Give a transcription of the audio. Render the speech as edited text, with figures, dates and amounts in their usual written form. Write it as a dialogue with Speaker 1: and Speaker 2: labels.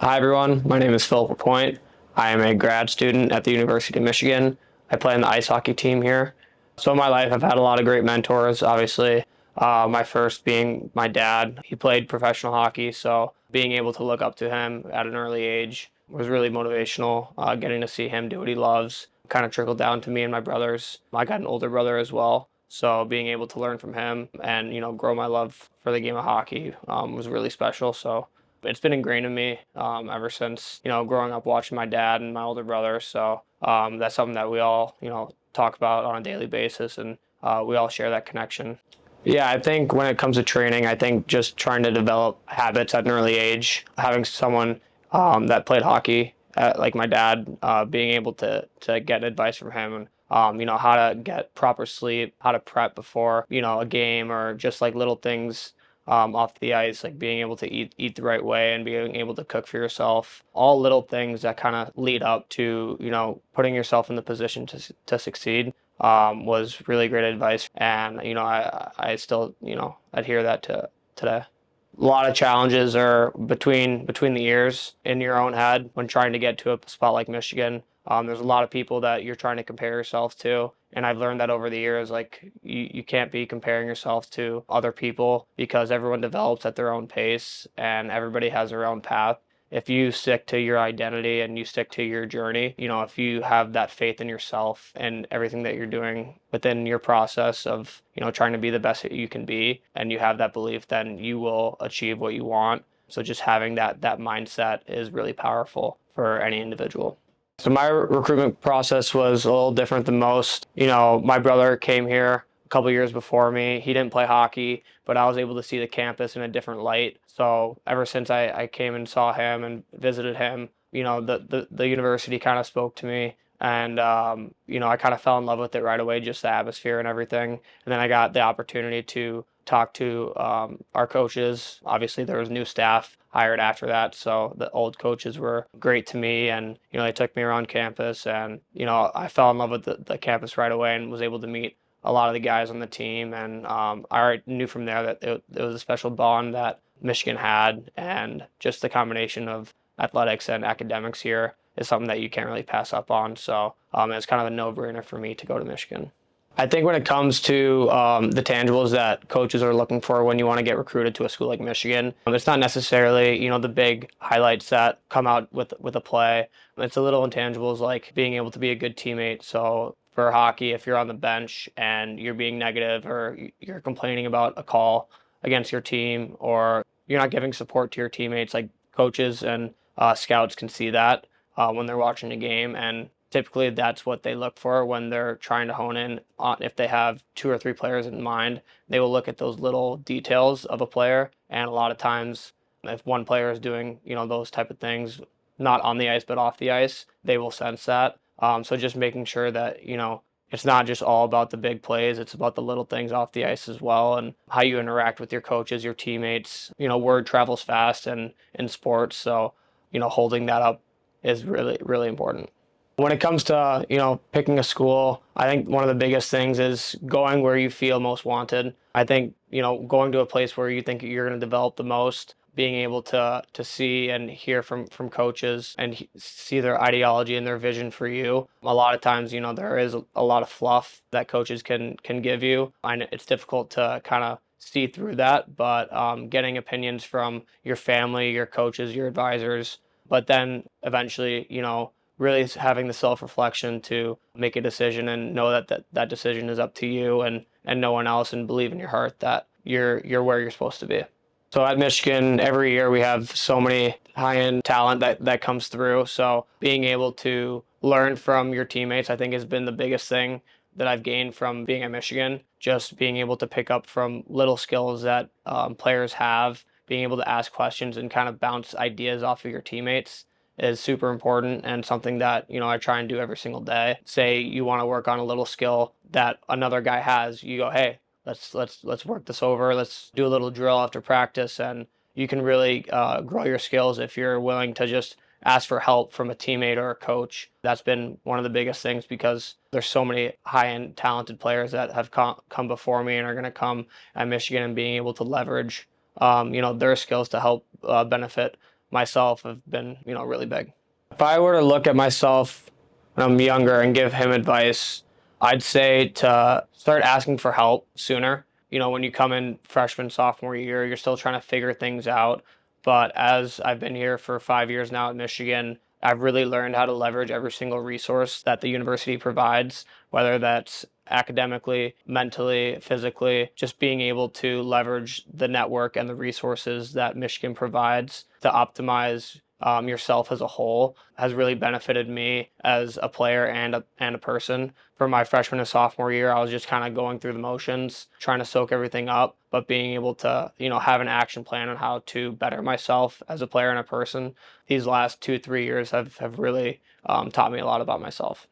Speaker 1: Hi everyone, my name is Philippe Lapointe. I am a grad student at the University of Michigan. I play on the ice hockey team here. So in my life, I've had a lot of great mentors, obviously. My first being my dad. He played professional hockey, so being able to look up to him at an early age was really motivational. Getting to see him do what he loves kind of trickled down to me and my brothers. I got an older brother as well, so being able to learn from him and grow my love for the game of hockey was really special. So it's been ingrained in me ever since growing up watching my dad and my older brother. So that's something that we all talk about on a daily basis, and we all share that connection. Yeah, I think when it comes to training, I think just trying to develop habits at an early age, having someone that played hockey, like my dad, being able to get advice from him and how to get proper sleep, how to prep before a game, or just like little things off the ice, like being able to eat the right way and being able to cook for yourself. All little things that kind of lead up to putting yourself in the position to succeed was really great advice, and I still adhere that to today. A lot of challenges are between the ears in your own head when trying to get to a spot like Michigan. There's a lot of people that you're trying to compare yourself to, and I've learned that over the years, like you can't be comparing yourself to other people because everyone develops at their own pace and everybody has their own path. If you stick to your identity and you stick to your journey, if you have that faith in yourself and everything that you're doing within your process of, trying to be the best that you can be, and you have that belief, then you will achieve what you want. So just having that mindset is really powerful for any individual. So my recruitment process was a little different than most. My brother came here a couple years before me. He didn't play hockey, but I was able to see the campus in a different light. So ever since I came and saw him and visited him, the university kind of spoke to me. And, I kind of fell in love with it right away, just the atmosphere and everything. And then I got the opportunity to talk to our coaches. Obviously, there was new staff hired after that, so the old coaches were great to me, and they took me around campus, and I fell in love with the campus right away and was able to meet a lot of the guys on the team, and I already knew from there that it was a special bond that Michigan had, and just the combination of athletics and academics here is something that you can't really pass up on. So it's kind of a no-brainer for me to go to Michigan. I think when it comes to the tangibles that coaches are looking for when you want to get recruited to a school like Michigan, it's not necessarily the big highlights that come out with a play. It's the little intangibles like being able to be a good teammate. So for hockey, if you're on the bench and you're being negative or you're complaining about a call against your team, or you're not giving support to your teammates, like coaches and scouts can see that when they're watching a game, and typically that's what they look for when they're trying to hone in on, if they have two or three players in mind, they will look at those little details of a player. And a lot of times if one player is doing those type of things, not on the ice but off the ice, they will sense that. So just making sure that it's not just all about the big plays, it's about the little things off the ice as well, and how you interact with your coaches, your teammates. Word travels fast and in sports, so holding that up is really, really important. When it comes to, picking a school, I think one of the biggest things is going where you feel most wanted. I think, going to a place where you think you're going to develop the most, being able to see and hear from coaches and see their ideology and their vision for you. A lot of times, there is a lot of fluff that coaches can give you, and it's difficult to kind of see through that, but getting opinions from your family, your coaches, your advisors, but then eventually, really having the self-reflection to make a decision and know that decision is up to you and no one else, and believe in your heart that you're where you're supposed to be. So at Michigan, every year we have so many high-end talent that comes through. So being able to learn from your teammates, I think, has been the biggest thing that I've gained from being at Michigan. Just being able to pick up from little skills that players have, being able to ask questions and kind of bounce ideas off of your teammates is super important, and something that I try and do every single day. Say you want to work on a little skill that another guy has, you go, hey, let's work this over. Let's do a little drill after practice, and you can really grow your skills if you're willing to just ask for help from a teammate or a coach. That's been one of the biggest things, because there's so many high-end talented players that have come before me and are going to come at Michigan, and being able to leverage their skills to help benefit myself have been, really big. If I were to look at myself when I'm younger and give him advice, I'd say to start asking for help sooner. When you come in freshman, sophomore year, you're still trying to figure things out. But as I've been here for 5 years now at Michigan, I've really learned how to leverage every single resource that the university provides, whether that's academically, mentally, physically, just being able to leverage the network and the resources that Michigan provides to optimize yourself as a whole has really benefited me as a player and a person. For my freshman and sophomore year, I was just kind of going through the motions, trying to soak everything up, but being able to, have an action plan on how to better myself as a player and a person. These last 2, 3 years have really taught me a lot about myself.